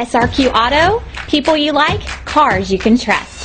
SRQ Auto, people you like, cars you can trust.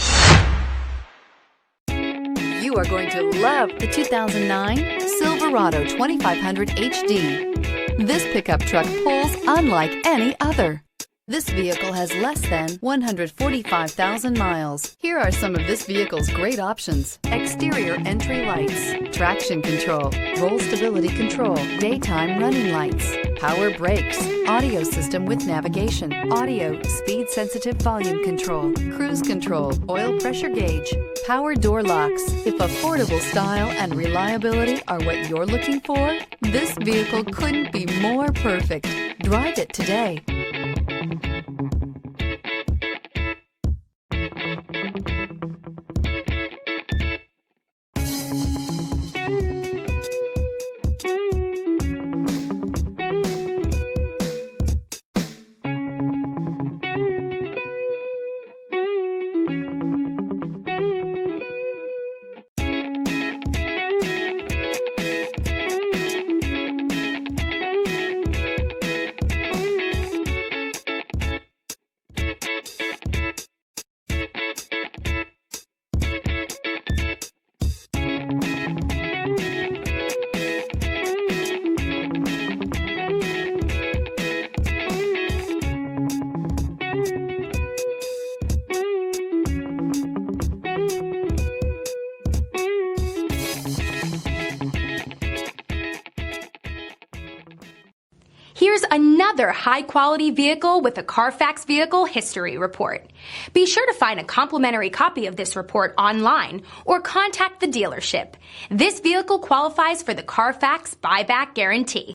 You are going to love the 2009 Silverado 2500 HD. This pickup truck pulls unlike any other. This vehicle has less than 145,000 miles. Here are some of this vehicle's great options: exterior entry lights, traction control, roll stability control, daytime running lights, power brakes, audio system with navigation, audio, speed sensitive volume control, cruise control, oil pressure gauge, power door locks. If affordable style and reliability are what you're looking for, this vehicle couldn't be more perfect. Drive it today. Here's another high-quality vehicle with a Carfax Vehicle History Report. Be sure to find a complimentary copy of this report online or contact the dealership. This vehicle qualifies for the Carfax Buyback Guarantee.